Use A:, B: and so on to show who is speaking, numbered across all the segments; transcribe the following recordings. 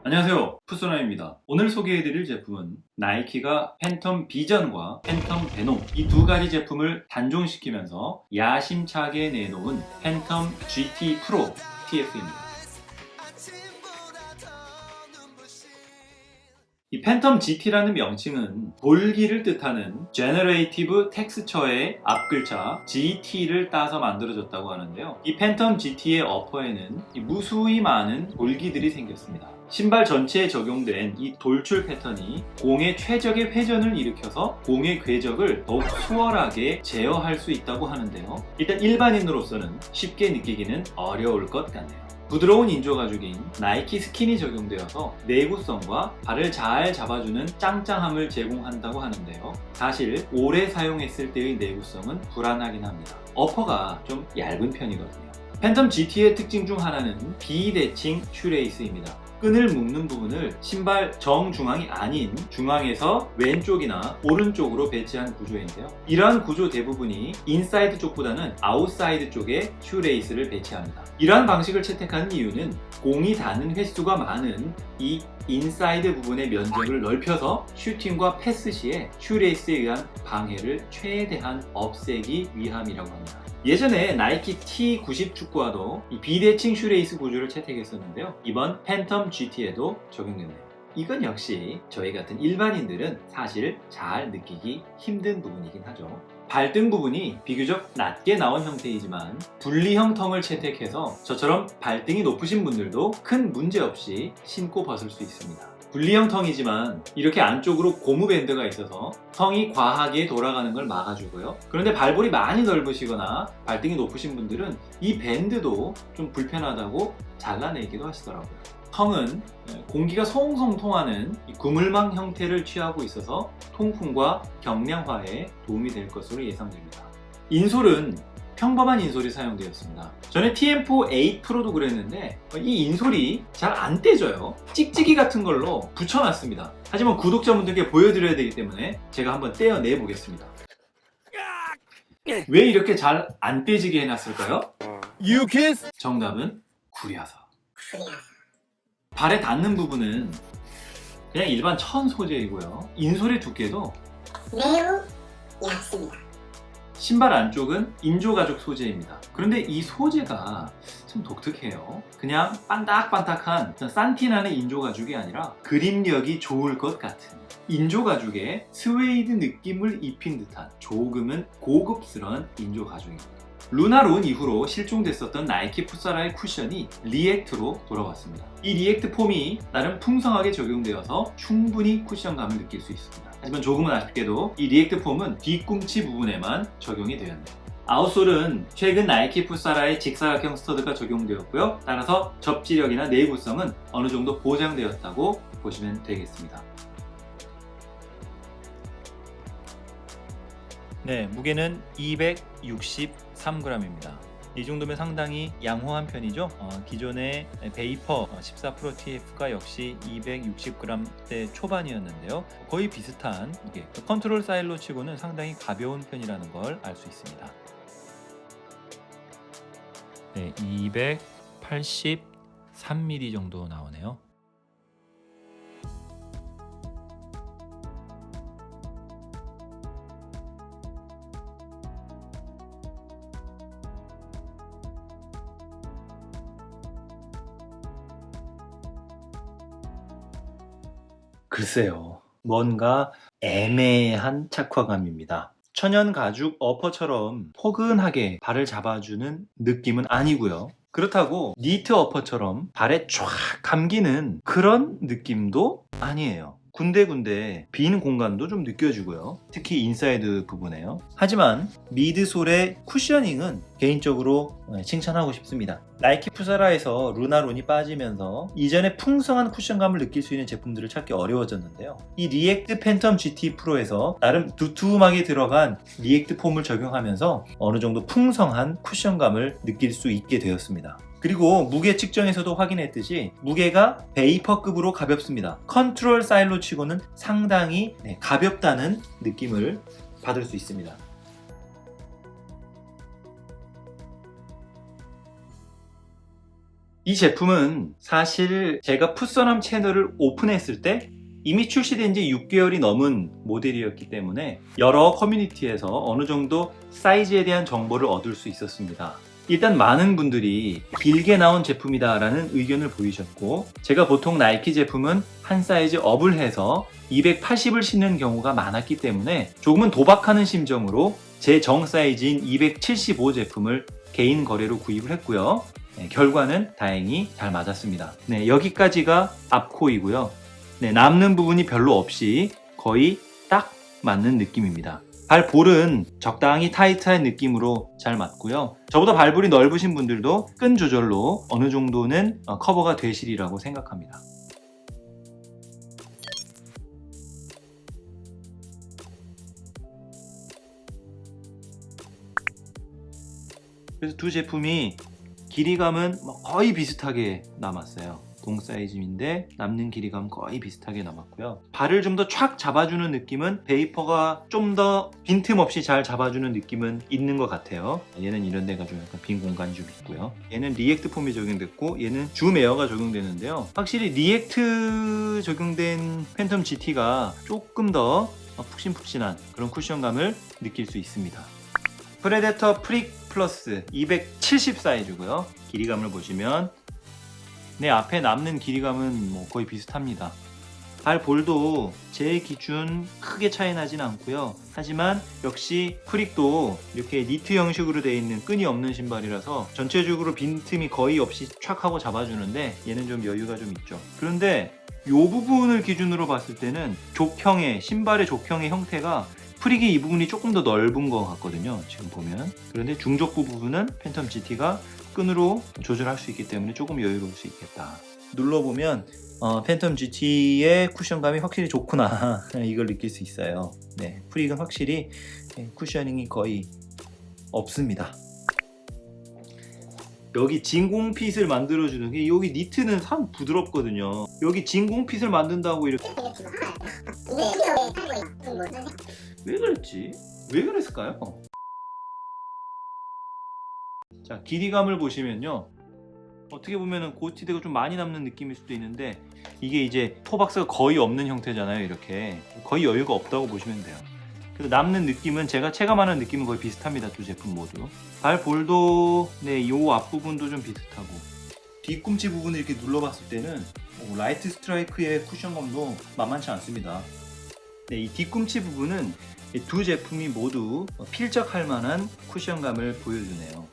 A: 안녕하세요, 푸소나입니다. 오늘 소개해드릴 제품은 나이키가 팬텀 비전과 팬텀 베놈 이 두 가지 제품을 단종시키면서 야심차게 내놓은 팬텀 GT 프로 TF입니다. 이 팬텀 GT라는 명칭은 돌기를 뜻하는 Generative Texture의 앞글자 GT를 따서 만들어졌다고 하는데요. 이 팬텀 GT의 어퍼에는 무수히 많은 돌기들이 생겼습니다. 신발 전체에 적용된 이 돌출 패턴이 공의 최적의 회전을 일으켜서 공의 궤적을 더욱 수월하게 제어할 수 있다고 하는데요. 일단 일반인으로서는 쉽게 느끼기는 어려울 것 같네요. 부드러운 인조 가죽인 나이키 스킨이 적용되어서 내구성과 발을 잘 잡아주는 짱짱함을 제공한다고 하는데요. 사실 오래 사용했을 때의 내구성은 불안하긴 합니다. 어퍼가 좀 얇은 편이거든요. 팬텀 GT의 특징 중 하나는 비대칭 슈레이스입니다. 끈을 묶는 부분을 신발 정중앙이 아닌 중앙에서 왼쪽이나 오른쪽으로 배치한 구조인데요. 이러한 구조 대부분이 인사이드 쪽보다는 아웃사이드 쪽에 슈레이스를 배치합니다. 이러한 방식을 채택하는 이유는 공이 닿는 횟수가 많은 이 인사이드 부분의 면적을 넓혀서 슈팅과 패스 시에 슈레이스에 의한 방해를 최대한 없애기 위함이라고 합니다. 예전에 나이키 T90 축구화도 이 비대칭 슈레이스 구조를 채택했었는데요. 이번 팬텀 GT에도 적용됐네요. 이건 역시 저희 같은 일반인들은 사실 잘 느끼기 힘든 부분이긴 하죠. 발등 부분이 비교적 낮게 나온 형태이지만 분리형 텅을 채택해서 저처럼 발등이 높으신 분들도 큰 문제 없이 신고 벗을 수 있습니다. 분리형 텅이지만 이렇게 안쪽으로 고무 밴드가 있어서 텅이 과하게 돌아가는 걸 막아주고요. 그런데 발볼이 많이 넓으시거나 발등이 높으신 분들은 이 밴드도 좀 불편하다고 잘라내기도 하시더라고요. 텅은 공기가 송송 통하는 그물망 형태를 취하고 있어서 통풍과 경량화에 도움이 될 것으로 예상됩니다. 인솔은 평범한 인솔이 사용되었습니다. 전에 TM4 8 프로도 그랬는데 이 인솔이 잘 안 떼져요. 찍찍이 같은 걸로 붙여놨습니다. 하지만 구독자분들께 보여드려야 되기 때문에 제가 한번 떼어내 보겠습니다. 왜 이렇게 잘 안 떼지게 해놨을까요? 정답은 구려서. 발에 닿는 부분은 그냥 일반 천 소재이고요. 인솔의 두께도
B: 매우 얇습니다.
A: 신발 안쪽은 인조 가죽 소재입니다. 그런데 이 소재가 참 독특해요. 그냥 반딱반딱한 산티나는 인조 가죽이 아니라 그립력이 좋을 것 같은 인조 가죽에 스웨이드 느낌을 입힌 듯한 조금은 고급스러운 인조 가죽입니다. 루나론 이후로 실종됐었던 나이키 풋사라의 쿠션이 리액트로 돌아왔습니다. 이 리액트 폼이 나름 풍성하게 적용되어서 충분히 쿠션감을 느낄 수 있습니다. 하지만 조금은 아쉽게도 이 리액트 폼은 뒤꿈치 부분에만 적용이 되었네요. 아웃솔은 최근 나이키 풋사라의 직사각형 스터드가 적용되었고요. 따라서 접지력이나 내구성은 어느 정도 보장되었다고 보시면 되겠습니다. 네, 무게는 263g입니다. 이 정도면 상당히 양호한 편이죠. 기존의 베이퍼 14 프로 TF가 역시 260g대 초반이었는데요. 거의 비슷한 무게. 컨트롤 사일로 치고는 상당히 가벼운 편이라는 걸 알 수 있습니다. 네, 283mm 정도 나오네요. 글쎄요. 뭔가 애매한 착화감입니다. 천연 가죽 어퍼처럼 포근하게 발을 잡아주는 느낌은 아니고요. 그렇다고 니트 어퍼처럼 발에 쫙 감기는 그런 느낌도 아니에요. 군데군데 빈 공간도 좀 느껴지고요. 특히 인사이드 부분에요. 하지만 미드솔의 쿠셔닝은 개인적으로 칭찬하고 싶습니다. 나이키 푸사라에서 루나론이 빠지면서 이전의 풍성한 쿠션감을 느낄 수 있는 제품들을 찾기 어려워졌는데요. 이 리액트 팬텀 GT 프로에서 나름 두툼하게 들어간 리액트 폼을 적용하면서 어느 정도 풍성한 쿠션감을 느낄 수 있게 되었습니다. 그리고 무게 측정에서도 확인했듯이 무게가 베이퍼급으로 가볍습니다. 컨트롤 사일로 치고는 상당히 가볍다는 느낌을 받을 수 있습니다. 이 제품은 사실 제가 풋서남 채널을 오픈했을 때 이미 출시된 지 6개월이 넘은 모델이었기 때문에 여러 커뮤니티에서 어느 정도 사이즈에 대한 정보를 얻을 수 있었습니다. 일단 많은 분들이 길게 나온 제품이다 라는 의견을 보이셨고, 제가 보통 나이키 제품은 한 사이즈 업을 해서 280을 신는 경우가 많았기 때문에 조금은 도박하는 심정으로 제 정 사이즈인 275 제품을 개인 거래로 구입을 했고요. 결과는 다행히 잘 맞았습니다. 여기까지가 앞코이고요. 남는 부분이 별로 없이 거의 딱 맞는 느낌입니다. 발볼은 적당히 타이트한 느낌으로 잘 맞고요. 저보다 발볼이 넓으신 분들도 끈 조절로 어느 정도는 커버가 되시리라고 생각합니다. 그래서 두 제품이 길이감은 거의 비슷하게 남았어요. 동 사이즈인데 남는 길이감 거의 비슷하게 남았고요. 발을 좀 더 촥 잡아주는 느낌은 베이퍼가 좀 더 빈틈없이 잘 잡아주는 느낌은 있는 것 같아요. 얘는 이런 데가 좀 약간 빈 공간이 좀 있고요. 얘는 리액트 폼이 적용됐고 얘는 줌 에어가 적용되는데요. 확실히 리액트 적용된 팬텀 GT가 조금 더 푹신푹신한 그런 쿠션감을 느낄 수 있습니다. 프레데터 프릭 플러스 270 사이즈고요. 길이감을 보시면 앞에 남는 길이감은 거의 비슷합니다. 발볼도 제 기준 크게 차이 나진 않고요. 하지만 역시 프릭도 이렇게 니트 형식으로 되어 있는 끈이 없는 신발이라서 전체적으로 빈틈이 거의 없이 촥 하고 잡아주는데 얘는 좀 여유가 좀 있죠. 그런데 이 부분을 기준으로 봤을 때는 신발의 족형의 형태가 프릭이 이 부분이 조금 더 넓은 것 같거든요. 지금 보면. 그런데 중족부 부분은 팬텀 GT가 끈으로 조절할 수 있기 때문에 조금 여유로울 수 있겠다. 눌러보면 팬텀 GT의 쿠션감이 확실히 좋구나 이걸 느낄 수 있어요. 프릭은 확실히 쿠셔닝이 거의 없습니다. 여기 진공핏을 만들어주는 게 여기 니트는 참 부드럽거든요. 여기 진공핏을 만든다고 이렇게 왜 그랬지? 왜 그랬을까요? 자, 길이감을 보시면요. 어떻게 보면은 고티드가 좀 많이 남는 느낌일 수도 있는데 이게 이제 토박스가 거의 없는 형태잖아요. 이렇게 거의 여유가 없다고 보시면 돼요. 그래서 남는 느낌은 제가 체감하는 느낌은 거의 비슷합니다. 두 제품 모두. 발볼도 요 앞부분도 좀 비슷하고 뒤꿈치 부분을 이렇게 눌러봤을 때는 라이트 스트라이크의 쿠션감도 만만치 않습니다. 이 뒤꿈치 부분은 두 제품이 모두 필적할 만한 쿠션감을 보여주네요.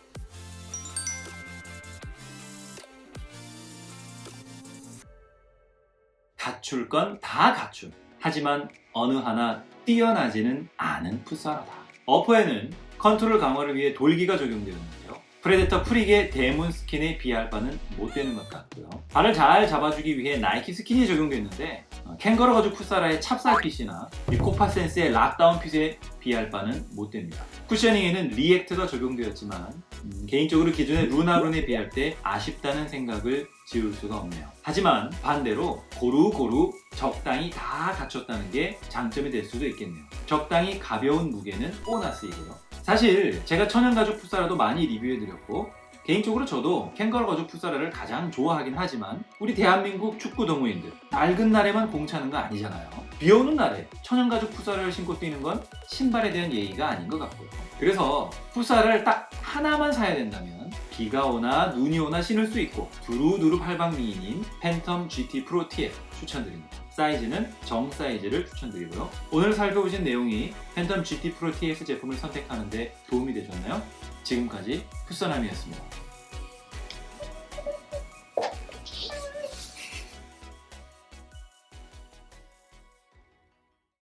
A: 갖출 건 다 갖춤. 하지만 어느 하나 뛰어나지는 않은 풋사라다. 어퍼에는 컨트롤 강화를 위해 돌기가 적용되었는데요. 프레데터 프릭의 데몬 스킨에 비할 바는 못 되는 것 같고요. 발을 잘 잡아주기 위해 나이키 스킨이 적용됐는데 캥거루 거주 풋사라의 찹쌀핏이나 리코파 센스의 락다운 핏에 비할 바는 못 됩니다. 쿠셔닝에는 리액트가 적용되었지만 개인적으로 기존의 루나룬에 비할 때 아쉽다는 생각을 지울 수가 없네요. 하지만 반대로 고루고루 적당히 다 갖췄다는 게 장점이 될 수도 있겠네요. 적당히 가벼운 무게는 보너스이고요. 사실 제가 천연가죽 풋사라도 많이 리뷰해드렸고 개인적으로 저도 캥거루 가죽 풋사라를 가장 좋아하긴 하지만 우리 대한민국 축구 동호인들 맑은 날에만 공 차는 거 아니잖아요. 비 오는 날에 천연가죽 풋사라를 신고 뛰는 건 신발에 대한 예의가 아닌 것 같고요. 그래서 풋사라를 딱 하나만 사야 된다면 비가 오나 눈이 오나 신을 수 있고 두루두루 팔방미인인 팬텀 GT 프로 TF 추천드립니다. 사이즈는 정 사이즈를 추천드리고요. 오늘 살펴보신 내용이 팬텀 GT 프로 TF 제품을 선택하는 데 도움이 되셨나요? 지금까지 풋서남이었습니다.